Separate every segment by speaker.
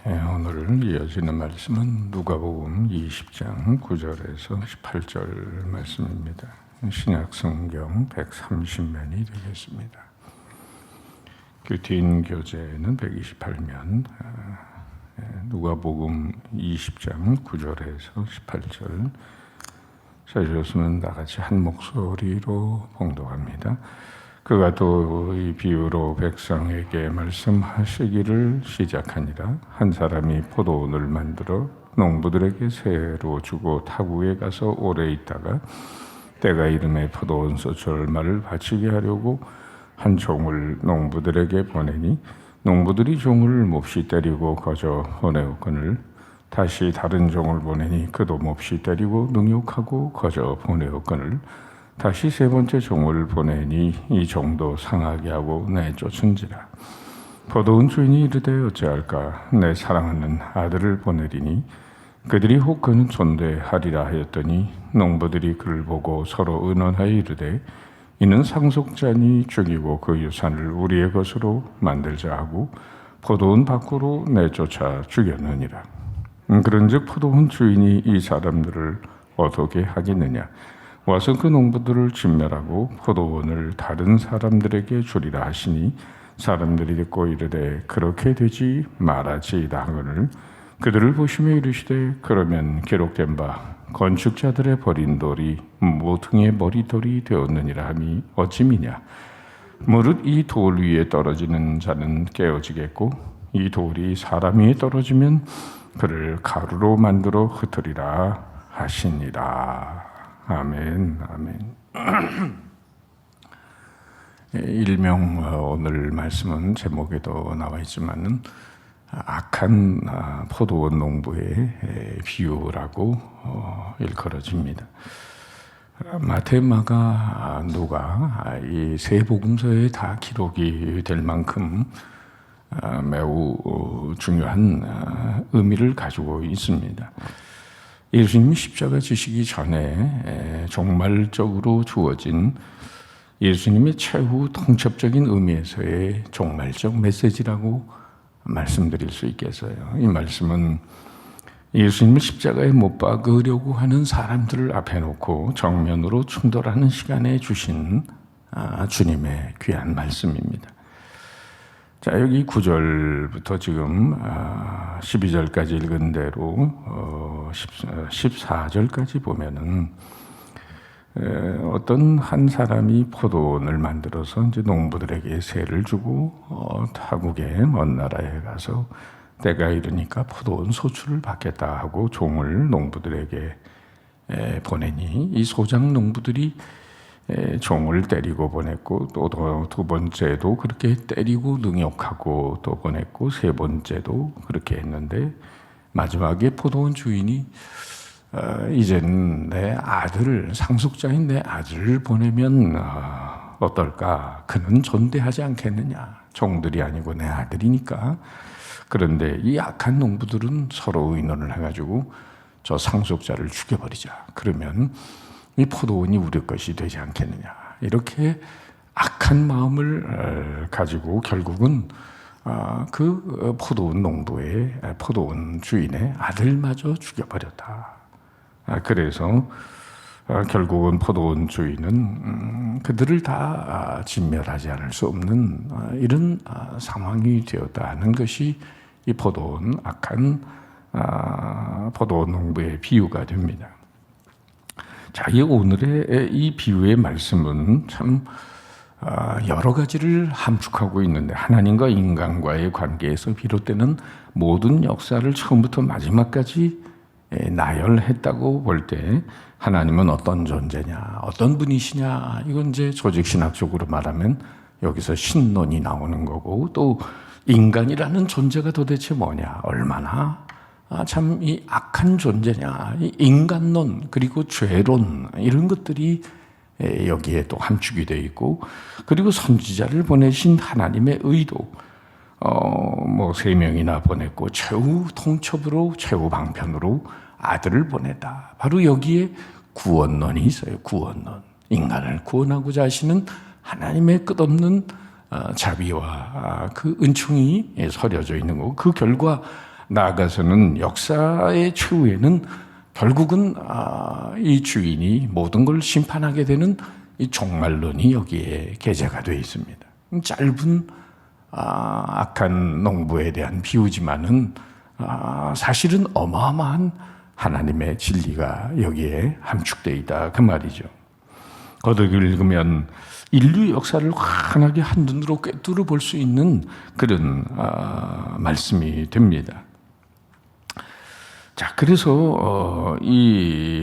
Speaker 1: 오늘 이어지는 말씀은 누가복음 20장 9절에서 18절 말씀입니다. 신약성경 130면이 되겠습니다. 긴 교재는 128면, 누가복음 20장 9절에서 18절 찾으셨으면 나같이 한 목소리로 봉독합니다. 그가 또 이 비유로 백성에게 말씀하시기를 시작하니라. 한 사람이 포도원을 만들어 농부들에게 새로 주고 타국에 가서 오래 있다가 때가 이름에 포도원 소출 얼마를 바치게 하려고 한 종을 농부들에게 보내니 농부들이 종을 몹시 때리고 거저 보내었거늘 다시 다른 종을 보내니 그도 몹시 때리고 능욕하고 거저 보내었거늘 다시 세 번째 종을 보내니 이 종도 상하게 하고 내쫓은지라. 포도원 주인이 이르되 어찌할까? 내 사랑하는 아들을 보내리니 그들이 혹 그는 존대하리라 하였더니 농부들이 그를 보고 서로 의논하여 이르되 이는 상속자니 죽이고 그 유산을 우리의 것으로 만들자 하고 포도원 밖으로 내쫓아 죽였느니라. 그런즉 포도원 주인이 이 사람들을 어떻게 하겠느냐? 와서 그 농부들을 진멸하고 포도원을 다른 사람들에게 주리라 하시니 사람들이 듣고 이르되 그렇게 되지 말아지이다 하거늘 그들을 보시며 이르시되 그러면 기록된 바 건축자들의 버린 돌이 모퉁이의 머리돌이 되었느니라 함이 어찌 미냐? 무릇 이 돌 위에 떨어지는 자는 깨어지겠고 이 돌이 사람 위에 떨어지면 그를 가루로 만들어 흩으리라 하시니라. 아멘, 아멘. 일명 오늘 말씀은 제목에도 나와 있지만은 악한 포도원 농부의 비유라고 일컬어집니다. 마태, 마가, 누가 이 세 복음서에 다 기록이 될 만큼 매우 중요한 의미를 가지고 있습니다. 예수님이 십자가 지시기 전에 종말적으로 주어진 예수님의 최후 통첩적인 의미에서의 종말적 메시지라고 말씀드릴 수 있겠어요. 이 말씀은 예수님을 십자가에 못 박으려고 하는 사람들을 앞에 놓고 정면으로 충돌하는 시간에 주신 주님의 귀한 말씀입니다. 자, 여기 9절부터 지금 12절까지 읽은 대로 14절까지 보면은 어떤 한 사람이 포도원을 만들어서 이제 농부들에게 세를 주고 타국의 먼 나라에 가서 때가 이르니까 포도원 소출을 받겠다 하고 종을 농부들에게 보내니 이 소장 농부들이 종을 때리고 보냈고 또 두 번째도 그렇게 때리고 능욕하고 또 보냈고 세 번째도 그렇게 했는데 마지막에 포도원 주인이 이제는 내 아들을 상속자인 내 아들을 보내면 어떨까? 그는 존대하지 않겠느냐? 종들이 아니고 내 아들이니까. 그런데 이 악한 농부들은 서로 의논을 해가지고 저 상속자를 죽여버리자. 그러면 이 포도원이 우리 것이 되지 않겠느냐. 이렇게 악한 마음을 가지고 결국은 그 포도원 농부의 포도원 주인의 아들마저 죽여버렸다. 그래서 결국은 포도원 주인은 그들을 다 진멸하지 않을 수 없는 이런 상황이 되었다는 것이 이 포도원 악한 포도원 농부의 비유가 됩니다. 자, 이 오늘의 이 비유의 말씀은 참 여러 가지를 함축하고 있는데 하나님과 인간과의 관계에서 비롯되는 모든 역사를 처음부터 마지막까지 나열했다고 볼 때 하나님은 어떤 존재냐, 어떤 분이시냐, 이건 이제 조직신학적으로 말하면 여기서 신론이 나오는 거고 또 인간이라는 존재가 도대체 뭐냐, 얼마나 참 이 악한 존재냐, 이 인간론 그리고 죄론 이런 것들이 여기에 또 함축이 되어 있고 그리고 선지자를 보내신 하나님의 의도 뭐 3명이나 보냈고 최후 통첩으로 최후 방편으로 아들을 보냈다. 바로 여기에 구원론이 있어요. 구원론. 인간을 구원하고자 하시는 하나님의 끝없는 자비와 그 은총이 서려져 있는 거고 그 결과 나아가서는 역사의 최후에는 결국은 이 주인이 모든 걸 심판하게 되는 이 종말론이 여기에 게재가 되어 있습니다. 짧은 악한 농부에 대한 비유지만은 사실은 어마어마한 하나님의 진리가 여기에 함축되어 있다 그 말이죠. 거듭 읽으면 인류 역사를 환하게 한눈으로 꿰뚫어 볼 수 있는 그런 말씀이 됩니다. 자, 그래서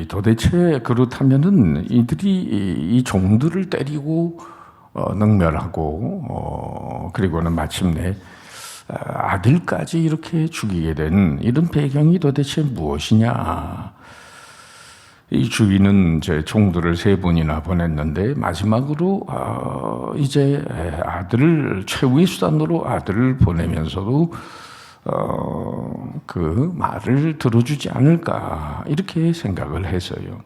Speaker 1: 도대체 그렇다면은 이들이 이 종들을 때리고 능멸하고 그리고는 마침내 아들까지 이렇게 죽이게 된 이런 배경이 도대체 무엇이냐? 이 주인은 제 종들을 3번이나 보냈는데 마지막으로 이제 아들을 최후의 수단으로 아들을 보내면서도 그 말을 들어주지 않을까 이렇게 생각을 해서요.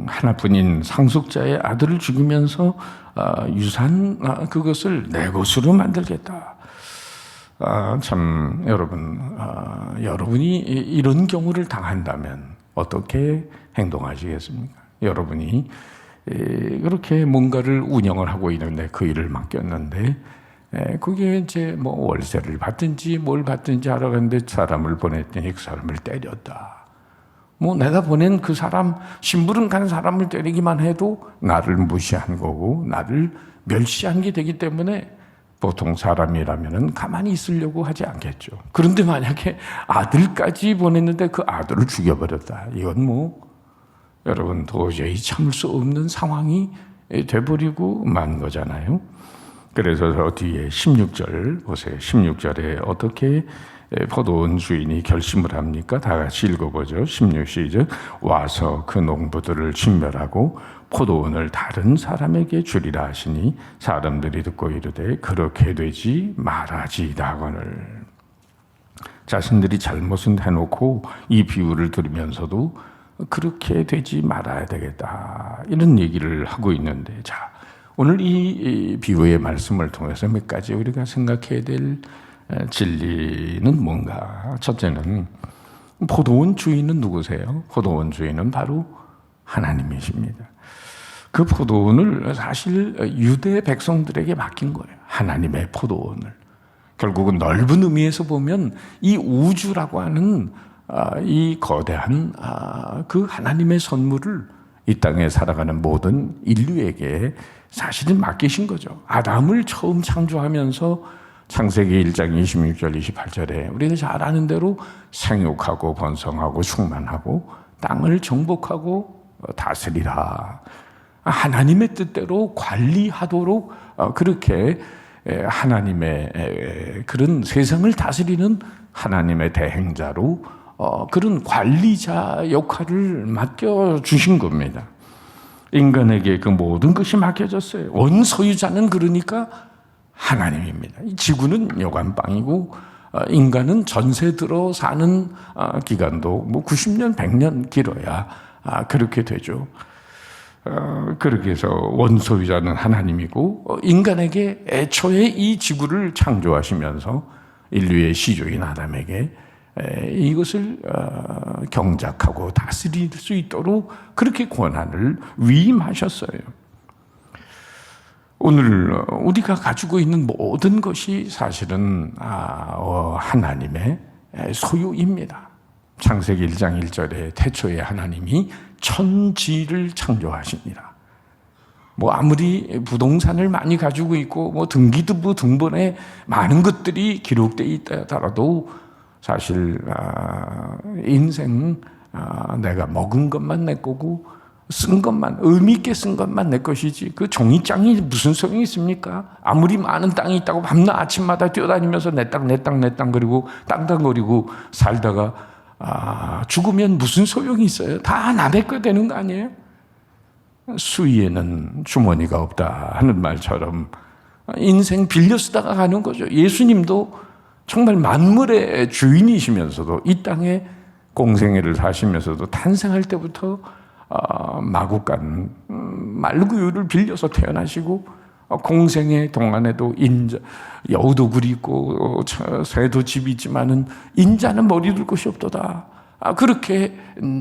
Speaker 1: 하나뿐인 상속자의 아들을 죽이면서 유산 그것을 내 것으로 만들겠다. 참 여러분이 이런 경우를 당한다면 어떻게 행동하시겠습니까? 여러분이 그렇게 뭔가를 운영을 하고 있는데 그 일을 맡겼는데 그게 이제 뭐 월세를 받든지 뭘 받든지 하러 갔는데 사람을 보냈더니 그 사람을 때렸다. 뭐 내가 보낸 그 사람, 심부름 간 사람을 때리기만 해도 나를 무시한 거고 나를 멸시한 게 되기 때문에 보통 사람이라면 가만히 있으려고 하지 않겠죠. 그런데 만약에 아들까지 보냈는데 그 아들을 죽여버렸다. 이건 뭐 여러분 도저히 참을 수 없는 상황이 돼버리고 만 거잖아요. 그래서 뒤에 16절 보세요. 16절에 어떻게 포도원 주인이 결심을 합니까? 다 같이 읽어보죠. 16시절 와서 그 농부들을 진멸하고 포도원을 다른 사람에게 주리라 하시니 사람들이 듣고 이르되 그렇게 되지 말아지다거늘. 자신들이 잘못은 해놓고 이 비유를 들으면서도 그렇게 되지 말아야 되겠다 이런 얘기를 하고 있는데, 자 오늘 이 비유의 말씀을 통해서 몇 가지 우리가 생각해야 될 진리는 뭔가? 첫째는 포도원 주인은 누구세요? 포도원 주인은 바로 하나님이십니다. 그 포도원을 사실 유대 백성들에게 맡긴 거예요. 하나님의 포도원을. 결국은 넓은 의미에서 보면 이 우주라고 하는 이 거대한 그 하나님의 선물을 이 땅에 살아가는 모든 인류에게 사실은 맡기신 거죠. 아담을 처음 창조하면서 창세기 1장 26절 28절에 우리가 잘 아는 대로 생육하고 번성하고 충만하고 땅을 정복하고 다스리라. 하나님의 뜻대로 관리하도록 그렇게 하나님의 그런 세상을 다스리는 하나님의 대행자로 그런 관리자 역할을 맡겨주신 겁니다. 인간에게 그 모든 것이 맡겨졌어요. 원소유자는 그러니까 하나님입니다. 이 지구는 여간빵이고 인간은 전세 들어 사는 기간도 뭐 90년, 100년 길어야 그렇게 되죠. 그렇게 해서 원소유자는 하나님이고 인간에게 애초에 이 지구를 창조하시면서 인류의 시조인 아담에게 이것을 경작하고 다스릴 수 있도록 그렇게 권한을 위임하셨어요. 오늘 우리가 가지고 있는 모든 것이 사실은 하나님의 소유입니다. 창세기 1장 1절에 태초에 하나님이 천지를 창조하십니다. 뭐 아무리 부동산을 많이 가지고 있고 뭐 등기부등본 등본에 많은 것들이 기록되어 있다 하더라도 사실 인생 내가 먹은 것만 내 거고 쓴 것만, 의미 있게 쓴 것만 내 것이지 그 종이장이 무슨 소용이 있습니까? 아무리 많은 땅이 있다고 밤낮 아침마다 뛰어다니면서 내 땅 그리고 땅땅거리고 살다가 죽으면 무슨 소용이 있어요? 다 남의 거 되는 거 아니에요? 수위에는 주머니가 없다 하는 말처럼 인생 빌려 쓰다가 가는 거죠. 예수님도 정말 만물의 주인이시면서도 이 땅에 공생애를 사시면서도 탄생할 때부터 마구간 말구유를 빌려서 태어나시고 공생의 동안에도 여우도 그리고 새도 집이지만은 인자는 머리 둘 곳이 없도다. 그렇게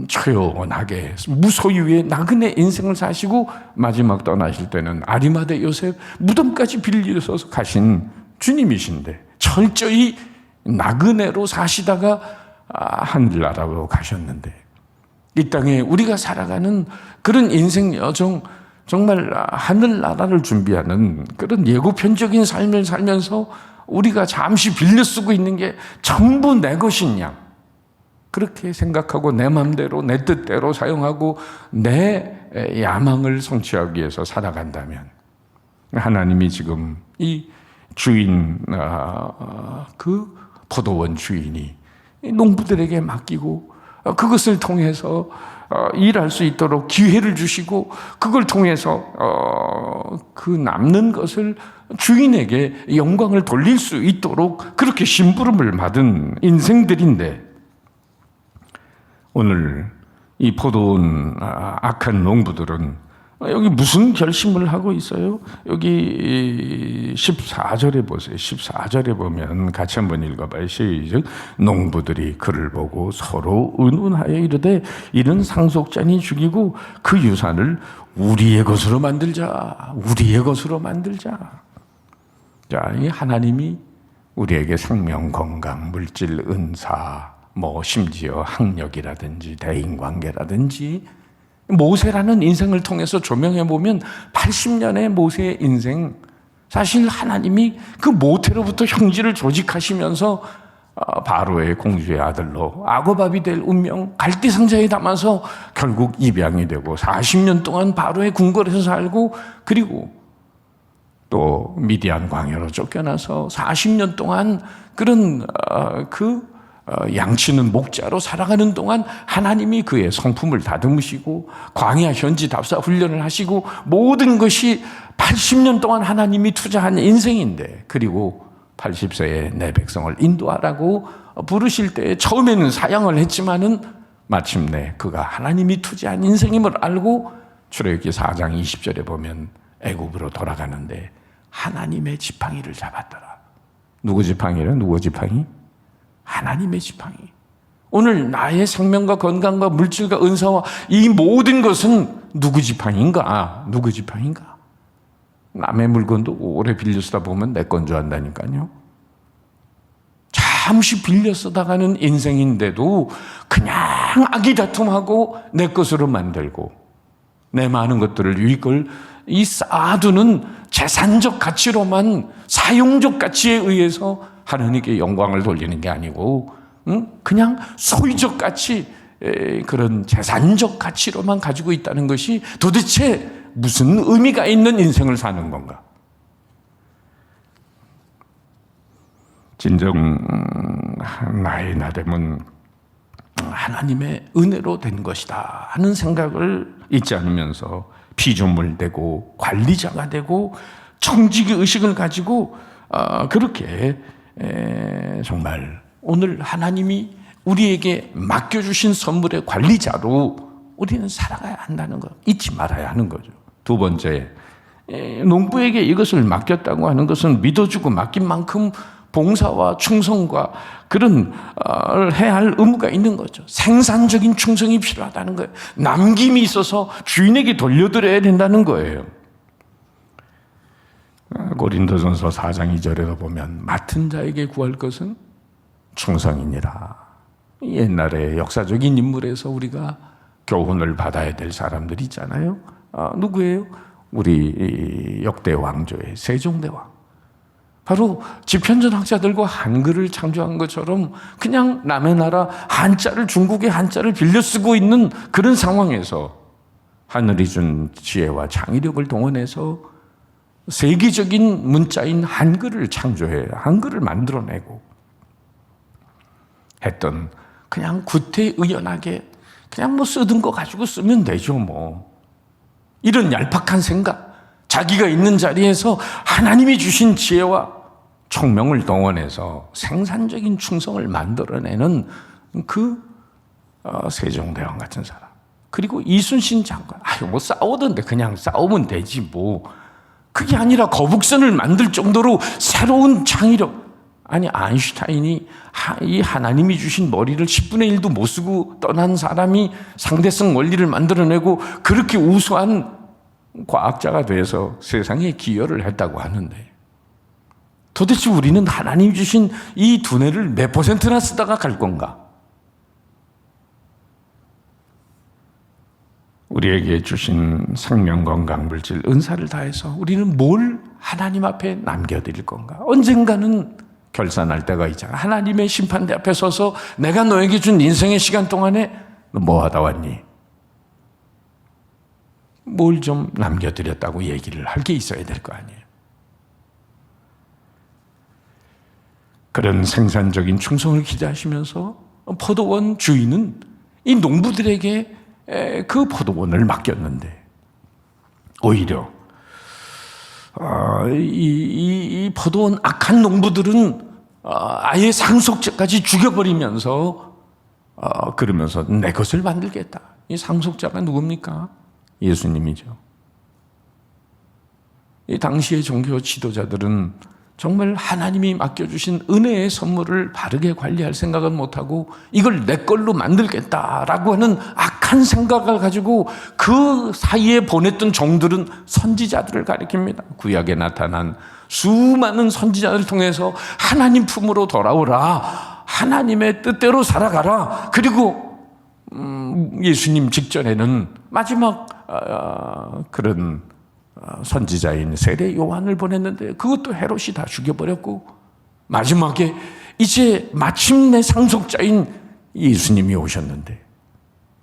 Speaker 1: 조용하게 무소유의 나그네 인생을 사시고 마지막 떠나실 때는 아리마대 요셉 무덤까지 빌려서 가신 주님이신데 철저히 나그네로 사시다가 하늘나라로 가셨는데, 이 땅에 우리가 살아가는 그런 인생 여정, 정말 하늘나라를 준비하는 그런 예고편적인 삶을 살면서 우리가 잠시 빌려 쓰고 있는 게 전부 내 것이냐, 그렇게 생각하고 내 마음대로 내 뜻대로 사용하고 내 야망을 성취하기 위해서 살아간다면, 하나님이 지금 이 주인, 그 포도원 주인이 농부들에게 맡기고 그것을 통해서 일할 수 있도록 기회를 주시고, 그걸 통해서 그 남는 것을 주인에게 영광을 돌릴 수 있도록 그렇게 심부름을 받은 인생들인데, 오늘 이 포도원 악한 농부들은 여기 무슨 결심을 하고 있어요? 여기 14절에 보세요. 14절에 보면 같이 한번 읽어봐요. 시작. 농부들이 그를 보고 서로 의논하여 이르되 이는 상속자니 죽이고 그 유산을 우리의 것으로 만들자. 우리의 것으로 만들자. 자, 이 하나님이 우리에게 생명, 건강, 물질, 은사, 심지어 학력이라든지 대인관계라든지 모세라는 인생을 통해서 조명해 보면 80년의 모세의 인생, 사실 하나님이 그 모태로부터 형제를 조직하시면서 바로의 공주의 아들로 아고밥이 될 운명, 갈대상자에 담아서 결국 입양이 되고 40년 동안 바로의 궁궐에서 살고, 그리고 또 미디안 광야로 쫓겨나서 40년 동안 그런 양치는 목자로 살아가는 동안 하나님이 그의 성품을 다듬으시고 광야 현지 답사 훈련을 하시고, 모든 것이 80년 동안 하나님이 투자한 인생인데, 그리고 80세에 내 백성을 인도하라고 부르실 때 처음에는 사양을 했지만은 마침내 그가 하나님이 투자한 인생임을 알고 출애굽기 4장 20절에 보면 애굽으로 돌아가는데 하나님의 지팡이를 잡았더라. 누구 지팡이래? 누구 지팡이? 하나님의 지팡이. 오늘 나의 생명과 건강과 물질과 은사와 이 모든 것은 누구 지팡이인가? 누구 지팡이인가? 남의 물건도 오래 빌려 쓰다 보면 내 건 줄 안다니까요. 잠시 빌려 쓰다가는 인생인데도 그냥 아기다툼하고 내 것으로 만들고, 내 많은 것들을 이걸 쌓아두는 재산적 가치로만, 사용적 가치에 의해서 하나님께 영광을 돌리는 게 아니고 그냥 소유적 가치, 그런 재산적 가치로만 가지고 있다는 것이 도대체 무슨 의미가 있는 인생을 사는 건가? 진정 나의 나됨은 하나님의 은혜로 된 것이다 하는 생각을 잊지 않으면서 피조물 되고 관리자가 되고 청지기 의식을 가지고 그렇게 정말 오늘 하나님이 우리에게 맡겨주신 선물의 관리자로 우리는 살아가야 한다는 것, 잊지 말아야 하는 거죠. 두 번째, 농부에게 이것을 맡겼다고 하는 것은 믿어주고 맡긴 만큼 봉사와 충성과 그런 해야 할 의무가 있는 거죠. 생산적인 충성이 필요하다는 거예요. 남김이 있어서 주인에게 돌려드려야 된다는 거예요. 고린도전서 4장 2절에도 보면 맡은 자에게 구할 것은 충성이니라. 옛날에 역사적인 인물에서 우리가 교훈을 받아야 될 사람들이 있잖아요. 누구예요? 우리 역대 왕조의 세종대왕. 바로 집현전학자들과 한글을 창조한 것처럼 그냥 남의 나라 한자를, 중국의 한자를 빌려 쓰고 있는 그런 상황에서 하늘이 준 지혜와 창의력을 동원해서 세계적인 문자인 한글을 창조해 한글을 만들어내고 했던, 그냥 구태의연하게 그냥 쓰던 거 가지고 쓰면 되죠 이런 얄팍한 생각, 자기가 있는 자리에서 하나님이 주신 지혜와 총명을 동원해서 생산적인 충성을 만들어내는 그 세종대왕 같은 사람, 그리고 이순신 장관, 싸우던데 그냥 싸우면 되지 그게 아니라 거북선을 만들 정도로 새로운 창의력. 아니, 아인슈타인이 이 하나님이 주신 머리를 10분의 1도 못 쓰고 떠난 사람이 상대성 원리를 만들어내고 그렇게 우수한 과학자가 돼서 세상에 기여를 했다고 하는데, 도대체 우리는 하나님이 주신 이 두뇌를 몇 %나 쓰다가 갈 건가? 우리에게 주신 생명, 건강, 물질, 은사를 다해서 우리는 뭘 하나님 앞에 남겨드릴 건가? 언젠가는 결산할 때가 있잖아. 하나님의 심판대 앞에 서서 내가 너에게 준 인생의 시간 동안에 너 뭐 하다 왔니? 뭘 좀 남겨드렸다고 얘기를 할 게 있어야 될 거 아니에요. 그런 생산적인 충성을 기대하시면서 포도원 주인은 이 농부들에게 그 포도원을 맡겼는데, 오히려 이 포도원 악한 농부들은 아예 상속자까지 죽여버리면서 그러면서 내 것을 만들겠다. 이 상속자가 누굽니까? 예수님이죠. 이 당시의 종교 지도자들은 정말 하나님이 맡겨주신 은혜의 선물을 바르게 관리할 생각은 못하고 이걸 내 걸로 만들겠다라고 하는 악한 생각을 가지고 그 사이에 보냈던 종들은 선지자들을 가리킵니다. 구약에 나타난 수많은 선지자들을 통해서 하나님 품으로 돌아오라, 하나님의 뜻대로 살아가라. 그리고 예수님 직전에는 마지막 그런 선지자인 세례 요한을 보냈는데 그것도 헤롯이 다 죽여버렸고, 마지막에 이제 마침내 상속자인 예수님이 오셨는데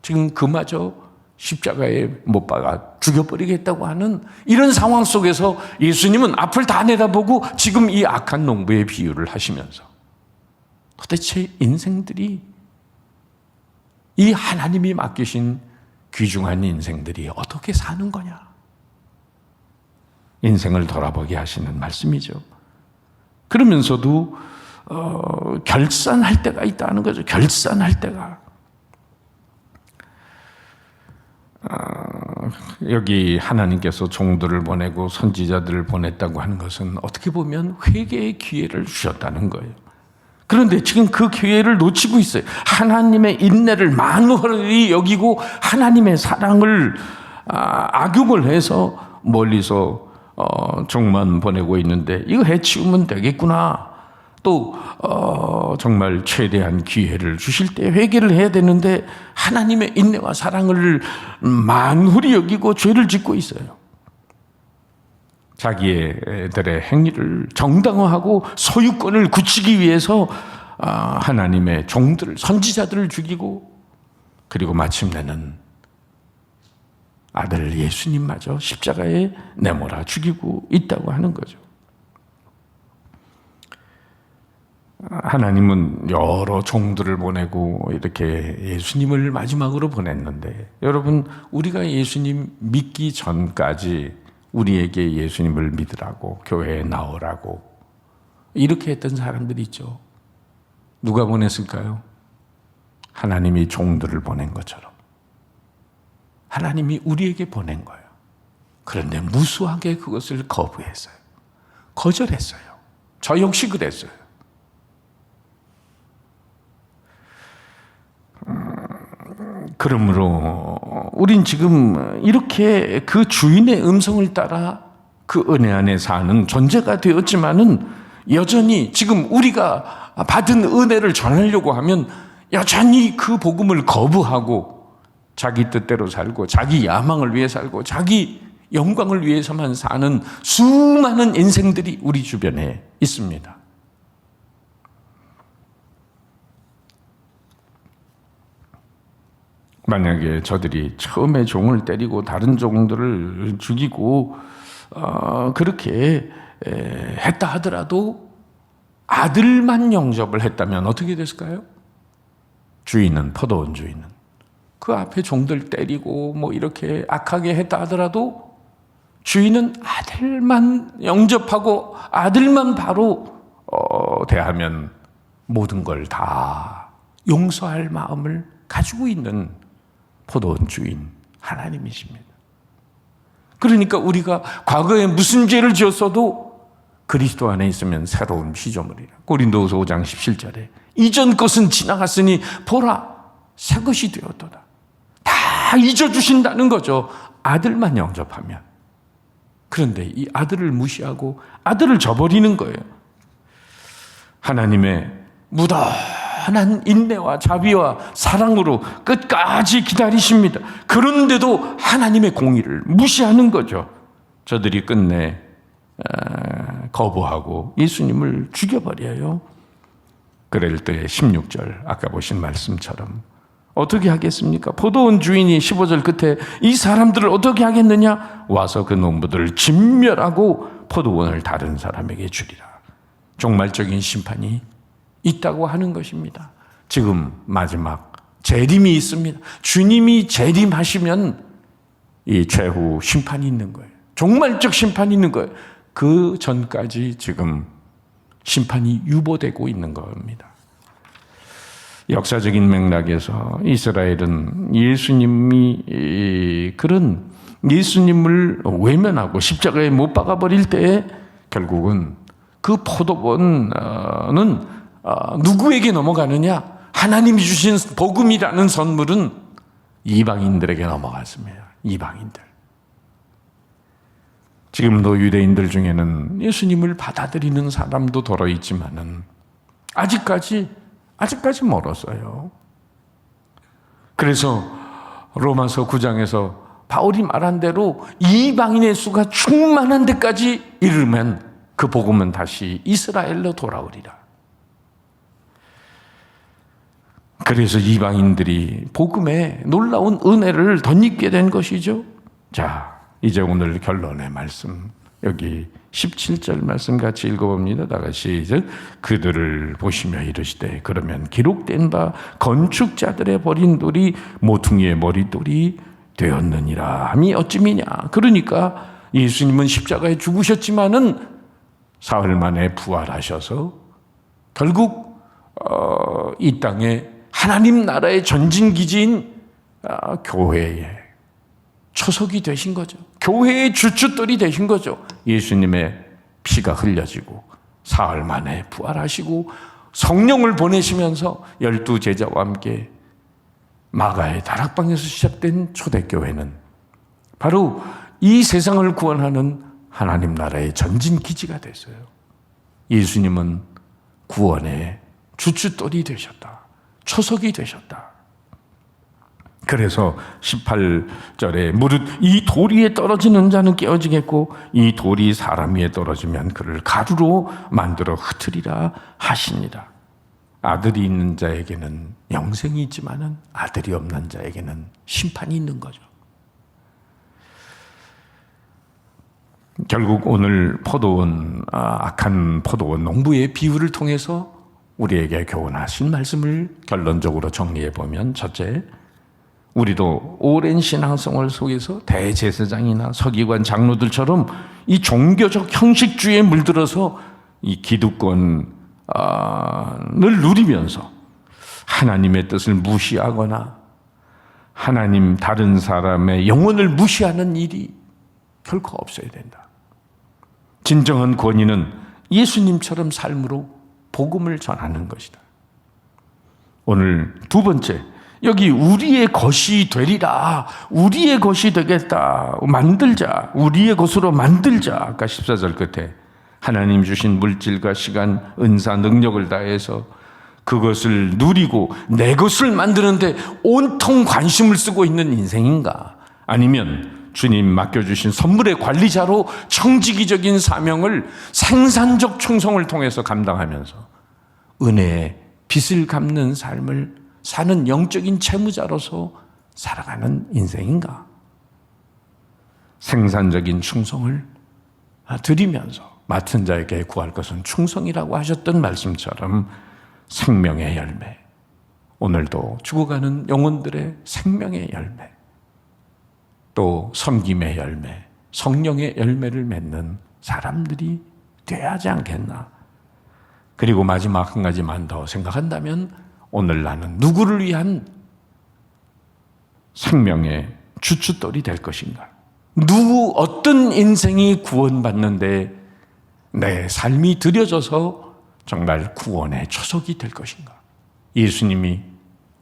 Speaker 1: 지금 그마저 십자가에 못 박아 죽여버리겠다고 하는 이런 상황 속에서 예수님은 앞을 다 내다보고 지금 이 악한 농부의 비유를 하시면서 도대체 인생들이, 이 하나님이 맡기신 귀중한 인생들이 어떻게 사는 거냐, 인생을 돌아보게 하시는 말씀이죠. 그러면서도 결산할 때가 있다는 거죠. 결산할 때가. 여기 하나님께서 종들을 보내고 선지자들을 보냈다고 하는 것은 어떻게 보면 회개의 기회를 주셨다는 거예요. 그런데 지금 그 기회를 놓치고 있어요. 하나님의 인내를 만홀히 여기고 하나님의 사랑을 악용을 해서 멀리서 종만 보내고 있는데 이거 해치우면 되겠구나. 또 정말 최대한 기회를 주실 때 회개를 해야 되는데 하나님의 인내와 사랑을 만홀히 여기고 죄를 짓고 있어요. 자기들의 행위를 정당화하고 소유권을 굳히기 위해서 하나님의 종들을, 선지자들을 죽이고, 그리고 마침내는 아들 예수님마저 십자가에 내몰아 죽이고 있다고 하는 거죠. 하나님은 여러 종들을 보내고 이렇게 예수님을 마지막으로 보냈는데, 여러분, 우리가 예수님 믿기 전까지 우리에게 예수님을 믿으라고, 교회에 나오라고 이렇게 했던 사람들이 있죠. 누가 보냈을까요? 하나님이 종들을 보낸 것처럼 하나님이 우리에게 보낸 거예요. 그런데 무수하게 그것을 거부했어요. 거절했어요. 저 역시 그랬어요. 그러므로 우린 지금 이렇게 그 주인의 음성을 따라 그 은혜 안에 사는 존재가 되었지만은 여전히 지금 우리가 받은 은혜를 전하려고 하면 여전히 그 복음을 거부하고 자기 뜻대로 살고 자기 야망을 위해 살고 자기 영광을 위해서만 사는 수많은 인생들이 우리 주변에 있습니다. 만약에 저들이 처음에 종을 때리고 다른 종들을 죽이고 그렇게 했다 하더라도 아들만 영접을 했다면 어떻게 됐을까요? 주인은, 포도원 주인은 그 앞에 종들 때리고 뭐 이렇게 악하게 했다 하더라도 주인은 아들만 영접하고 아들만 바로 대하면 모든 걸 다 용서할 마음을 가지고 있는 포도원 주인 하나님이십니다. 그러니까 우리가 과거에 무슨 죄를 지었어도 그리스도 안에 있으면 새로운 피조물이라. 고린도후서 5장 17절에 이전 것은 지나갔으니 보라 새 것이 되었도다. 다 잊어주신다는 거죠. 아들만 영접하면. 그런데 이 아들을 무시하고 아들을 저버리는 거예요. 하나님의 무던한 인내와 자비와 사랑으로 끝까지 기다리십니다. 그런데도 하나님의 공의를 무시하는 거죠. 저들이 끝내 거부하고 예수님을 죽여버려요. 그럴 때 16절 아까 보신 말씀처럼 어떻게 하겠습니까? 포도원 주인이 15절 끝에 이 사람들을 어떻게 하겠느냐? 와서 그 농부들을 진멸하고 포도원을 다른 사람에게 주리라. 종말적인 심판이 있다고 하는 것입니다. 지금 마지막 재림이 있습니다. 주님이 재림하시면 이 최후 심판이 있는 거예요. 종말적 심판이 있는 거예요. 그 전까지 지금 심판이 유보되고 있는 겁니다. 역사적인 맥락에서 이스라엘은 예수님이 그런 예수님을 외면하고 십자가에 못 박아버릴 때에 결국은 그 포도원은 누구에게 넘어가느냐? 하나님이 주신 복음이라는 선물은 이방인들에게 넘어갔습니다. 이방인들. 지금도 유대인들 중에는 예수님을 받아들이는 사람도 더러 있지만은 아직까지 멀었어요. 그래서 로마서 9장에서 바울이 말한 대로 이방인의 수가 충만한 데까지 이르면 그 복음은 다시 이스라엘로 돌아오리라. 그래서 이방인들이 복음의 놀라운 은혜를 덧입게 된 것이죠. 자, 이제 오늘 결론의 말씀, 여기 17절 말씀 같이 읽어봅니다. 다 같이 이제 그들을 보시며 이르시되 그러면 기록된 바 건축자들의 버린 돌이 모퉁이의 머릿돌이 되었느니라 함이 어찌미냐. 그러니까 예수님은 십자가에 죽으셨지만은 사흘 만에 부활하셔서 결국 이 땅에 하나님 나라의 전진기지인 교회에 초석이 되신 거죠. 교회의 주춧돌이 되신 거죠. 예수님의 피가 흘려지고 사흘 만에 부활하시고 성령을 보내시면서 12 제자와 함께 마가의 다락방에서 시작된 초대교회는 바로 이 세상을 구원하는 하나님 나라의 전진기지가 됐어요. 예수님은 구원의 주춧돌이 되셨다. 초석이 되셨다. 그래서 18절에 무릇 이 돌 위에 떨어지는 자는 깨어지겠고 이 돌이 사람 위에 떨어지면 그를 가루로 만들어 흩으리라 하시니라. 아들이 있는 자에게는 영생이 있지만은 아들이 없는 자에게는 심판이 있는 거죠. 결국 오늘 포도원, 악한 포도원 농부의 비유를 통해서 우리에게 교훈하신 말씀을 결론적으로 정리해 보면, 첫째, 우리도 오랜 신앙생활 속에서 대제사장이나 서기관 장로들처럼 이 종교적 형식주의에 물들어서 이 기득권을 누리면서 하나님의 뜻을 무시하거나 하나님 다른 사람의 영혼을 무시하는 일이 결코 없어야 된다. 진정한 권위는 예수님처럼 삶으로 복음을 전하는 것이다. 오늘 두 번째, 여기 우리의 것이 되리라, 우리의 것이 되겠다, 만들자, 우리의 것으로 만들자. 아까 14절 끝에 하나님 주신 물질과 시간, 은사, 능력을 다해서 그것을 누리고 내 것을 만드는데 온통 관심을 쓰고 있는 인생인가? 아니면 주님 맡겨주신 선물의 관리자로 청지기적인 사명을 생산적 충성을 통해서 감당하면서 은혜의 빚을 갚는 삶을 사는 영적인 채무자로서 살아가는 인생인가? 생산적인 충성을 드리면서 맡은 자에게 구할 것은 충성이라고 하셨던 말씀처럼 생명의 열매, 오늘도 죽어가는 영혼들의 생명의 열매, 또 섬김의 열매, 성령의 열매를 맺는 사람들이 되어야 하지 않겠나? 그리고 마지막 한 가지만 더 생각한다면 오늘 나는 누구를 위한 생명의 주춧돌이 될 것인가? 어떤 인생이 구원받는데 내 삶이 들여져서 정말 구원의 초석이 될 것인가? 예수님이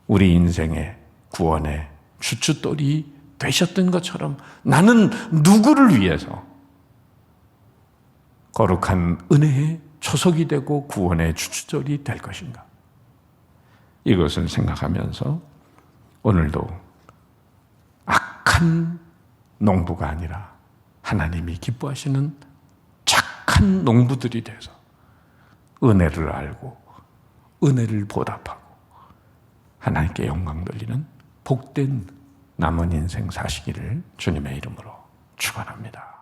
Speaker 1: 우리 인생의 구원의 주춧돌이 되셨던 것처럼 나는 누구를 위해서 거룩한 은혜의 초석이 되고 구원의 주춧돌이 될 것인가? 이것을 생각하면서 오늘도 악한 농부가 아니라 하나님이 기뻐하시는 착한 농부들이 돼서 은혜를 알고 은혜를 보답하고 하나님께 영광 돌리는 복된 남은 인생 사시기를 주님의 이름으로 축원합니다.